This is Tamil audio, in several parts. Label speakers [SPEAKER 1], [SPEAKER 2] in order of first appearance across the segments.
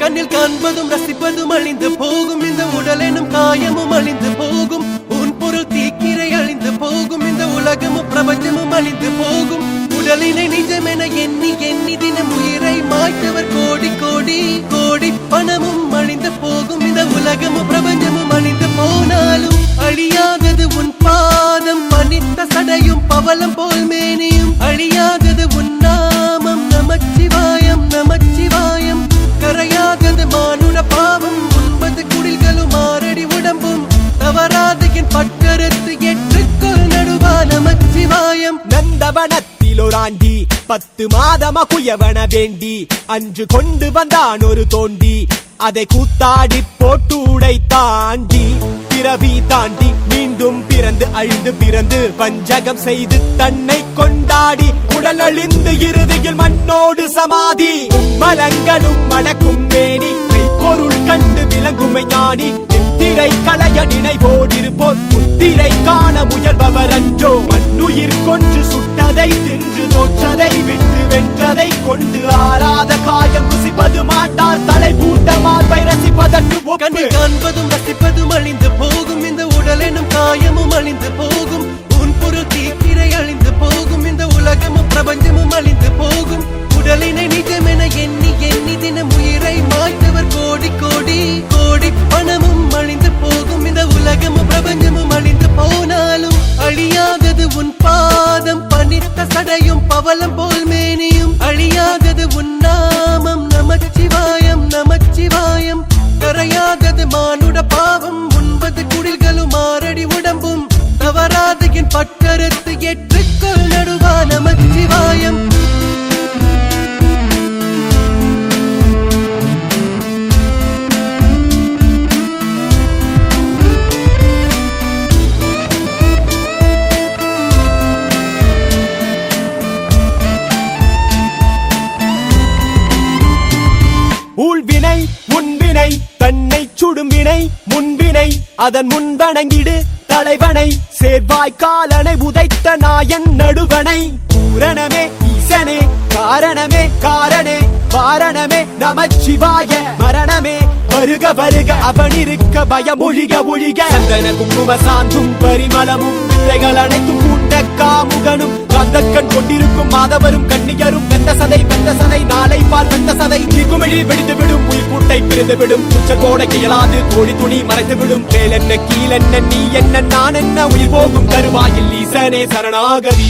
[SPEAKER 1] கண்ணில் காண்பதும் ரசிப்பதும் அழிந்து போகும், இந்த உடல் எனும் காயமும் அழிந்து போகும். உன் பொருள் தீக்கிரை அழிந்து போகும், இந்த உலகமும் பிரபஞ்சமும் அழிந்து போகும். உடலினை நிஜமென எண்ணி எண்ணி தினம் உயிரை மாய்த்தவர் கோடி கோடி கோடி. பணமும் அழிந்து போகும், இந்த உலகமும் பிரபஞ்சமும் அழிந்து போனாலும் அழியாதது உன் பாதம். பனித்த சடையும் பவளம் போல் மேனியும் அழியாதது உன் நாமம். நமச்சிவாயம் நமச்சிவாயம். கரையாதது மானுட பாவம், 9 குடில்களும் 6 அடி உடம்பும். தவறாத என் பட்கரத்து ஏற்றுக்கொள் நடுவா நமச்சிவாயம்.
[SPEAKER 2] நந்தவனத்தில் ஒரு ஆண்டி 10 மாதமா குயவன வேண்டி அன்று கொண்டு வந்தான் ஒரு தோண்டி. அதை கூத்தாடி போட்டு உடைத்தாண்டி பிறவி தாண்டி மீண்டும் பிறந்து அழிந்து பிறந்து வஞ்சகம் செய்து தன்னை கொண்டாடி உடல் அழிந்து இறுதியில் மண்ணோடு சமாதி. மலங்களும் மணக்கும் மேனி பொருள் கண்டு விளங்குமை ஞானி. திரை களைய நினைவோடிருப்போர் முத்திரை காண முயல்பவர் அன்றோ. மண்ணுயிர் கொன்று சுட்டதை தின்று தோற்றதை விட்டு வென்றதை கொண்டு ஆறாத காயம் ருசிப்பது மாட்டார். தலை பூட்ட மார்பை ரசிப்பதற்கு
[SPEAKER 1] கண்ணில் காண்பதும் ரசிப்பதும் அழிந்து போகும், இந்த உடல் எனும் காயமும் அழிந்து போகும். உன் பொருள் தீக்கிரை அழிந்து போகும், இந்த உலகமும் பிரபஞ்சமும் அழிந்து போகும். உடலினை நிஜமென எண்ணி எண்ணி தினம் உயிரை மாய்த்தவர் கோடி கோடி கோடி. பணமும் அழிந்து போகும், இந்த உலகமும் பிரபஞ்சமும் அழிந்து போனாலும் அழியாதது உன் பாதம். பனித்த சடையும் பவளம் போல் மேனியும் அழியாதது உன் நாமம். நமச்சிவாயம் நமச்சிவாயம். கரையாதது மானுட பாவம், 9 குடில்களும் 6 அடி உடம்பும். தவறாத என் பட்கரத்து ஏற்றுக்கொள் நடுவா நமச்சிவாயம்.
[SPEAKER 2] ஊழ்வினை உன்வினை தன்னை சுடும் வினை முன்வினை அதன் முன்வணங்கிடு தலைவனை. சேர்வாய்க்காலனை உதைத்த நாயன் நடுவனை. பூரணமே ஈசனே காரணமே காரணே வாரணமே நமச்சிவாய. மரணமே வருக வருக அவனிருக்க பயம் ஒழிக ஒழிக. சந்தன குங்கும சாந்தும் பரிமளமும் பிள்ளைகள் அனைத்தும் கூட்ட காமுகனும் கந்தக்கண் கொண்டிருக்கும் மாதவரும் கண்ணியரும். வெந்த சதை நாளை பால் வெந்த சதை குமிழி வெடித்து விடும். உயிர் கூட்டை பிரிந்து விடும். உச்ச கோட கியலாது கோழி துணி மறைத்து விடும். மேல் என்ன கீழ் என்ன நீ என்ன நான் என்ன உயிர் போகும் தருவாயில் ஈசனே சரணாகதி.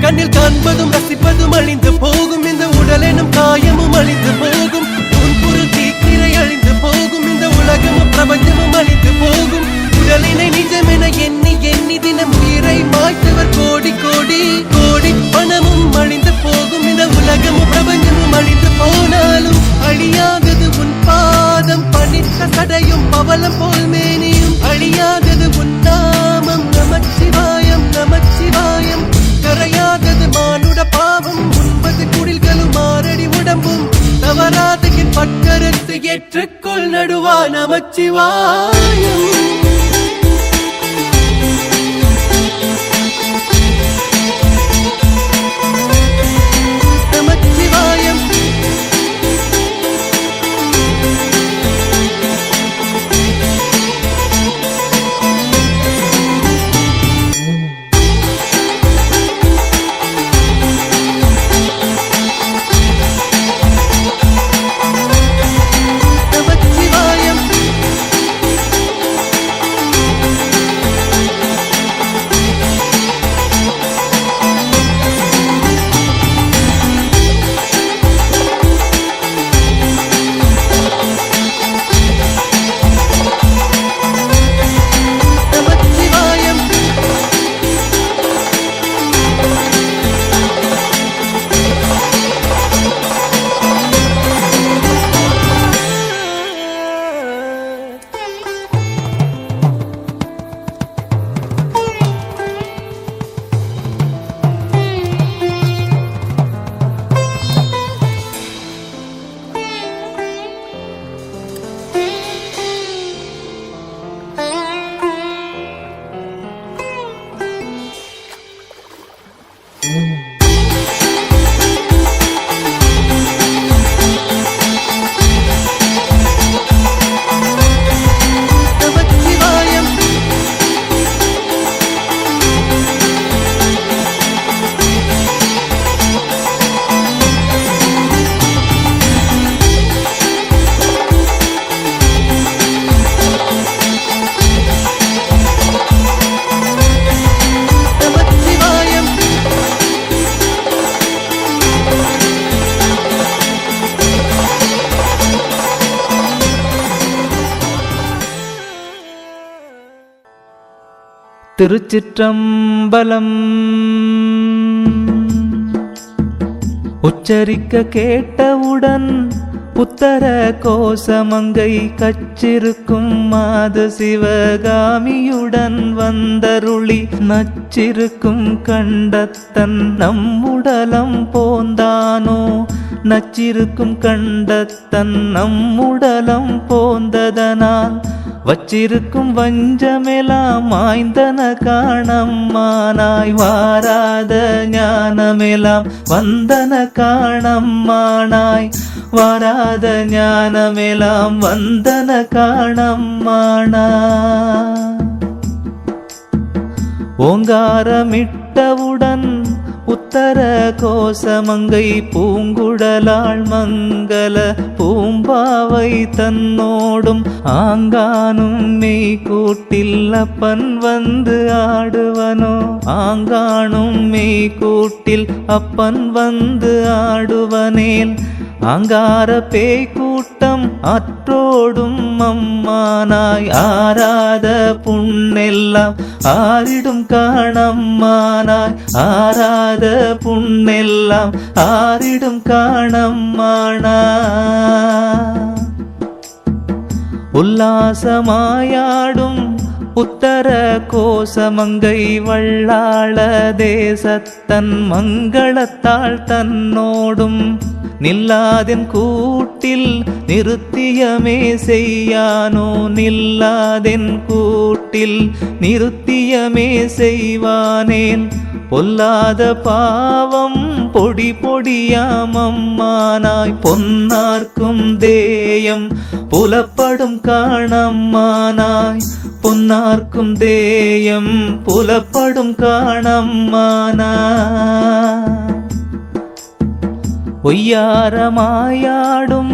[SPEAKER 1] கண்ணில் காண்பதும் ரசிப்பதும் அழிந்து போகும், இந்த உடல் எனும் காயமும் அழிந்து போகும். உன் பொருள் தீக்கிரை அழிந்து போகும், இந்த உலகமும் பிரபஞ்சமும் அழிந்து போகும். உடலினை நிஜமென எண்ணி எண்ணி தினம் உயிரை மாய்த்தவர் கோடி கோடி கோடி. பணமும் அழிந்து போகும், இந்த உலகமும் பிரபஞ்சமும் அழிந்து போனாலும் அழியாதது உன் பாதம். பனித்த சடையும் பவளம் போல் மேனியும் அழியாதது உன் நாமம். நமச்சிவாயம் நமச்சிவாயம். கரையாதது மானுட பாவம், 9 குடில்களும் 6 அடி உடம்பும். தவறாத என் பட்கரத்து ஏற்றுக்கொள் நடுவா நமச்சிவாயம். நமச்சிவாயம்.
[SPEAKER 3] திருச்சிற்றம்பலம். உச்சரிக்க கேட்டவுடன் உத்தர கோசமங்கை கச்சிருக்கும் மாது சிவகாமியுடன் வந்தருளி நச்சிருக்கும் கண்டத்தன் நம்முடலம் போந்தானோ. நச்சிருக்கும் கண்டத்தன் நம்முடலம் போந்ததனால் வச்சிருக்கும் வஞ்சமெலாம் மாய்ந்தன காணம்மானாய். வாராத ஞானமெலாம் வந்தன காணம்மானாய். வாராத ஞானமெலாம் வந்தன காணம்மானாய். ஓங்காரமிட்டவுடன் உத்தர கோசமங்கை பூங்குடலாள் மங்கள பூம்பாவை தன்னோடும் ஆங்கானும் மெய்கூட்டில் அப்பன் வந்து ஆடுவனோ. ஆங்கானும் மெய்கூட்டில் அப்பன் வந்து ஆடுவனேல் ஆங்கார பேய் கூட்டம் அற்றோடும் அம்மானாய். ஆராத புண்ணெல்லாம் ஆறிடும் காணம்மானாய். ஆராத புண்ணெல்லாம் ஆறிடும் காணம்மானாய். உல்லாசமாயாடும் உத்தர கோசமங்கை வள்ளாள தேசத்தன் மங்களத்தாள் தன்னோடும் நில்லாதென் கூட்டில் நிறுத்தியமே செய்யானோ. நில்லாதென் கூட்டில் நிறுத்தியமே செய்வானேன் பொல்லாத பாவம் பொடி பொடியாமம்மானாய். பொன்னார்க்கும் தேயம் புலப்படும் காணம்மானாய். பொன்னார்க்கும் தேயம் புலப்படும் காணம்மானாய். ஒய்யாரமாயாடும்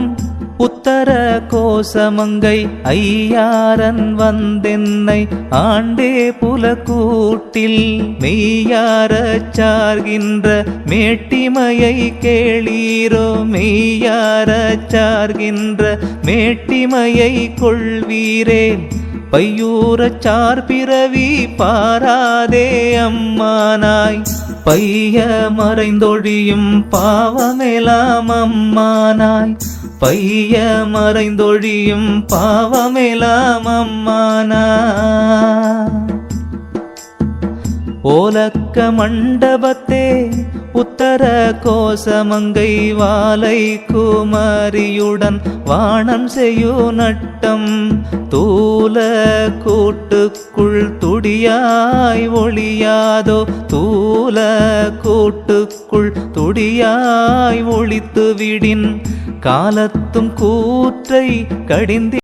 [SPEAKER 3] உத்தர கோசமங்கை ஐயாரன் வந்தென்னை ஆண்டே புலக்கூட்டில் மெய்யாரச் சார்கின்ற மேட்டிமையை கேளீரோ. மெய்யாரச் சார்கின்ற மேட்டிமையை கொள்வீரேன் பையூரச் சார்பிறவி பாராதே அம்மானாய். பைய மறைந்தொழியும் பாவமெலாம் அம்மானாய். பைய மறைந்தொழியும் பாவமெலாம் அம்மானாய். ஓலக்க மண்டபத்தே உத்தர கோசமங்கை வாலை குமரியுடன் வானம் செய்யு நட்டம் தூல கூட்டுக்குள் துடியாய் ஒளியாதோ. தூல கூட்டுக்குள் துடியாய் ஒளித்துவிடின் காலத்தும் கூற்றை கடிந்து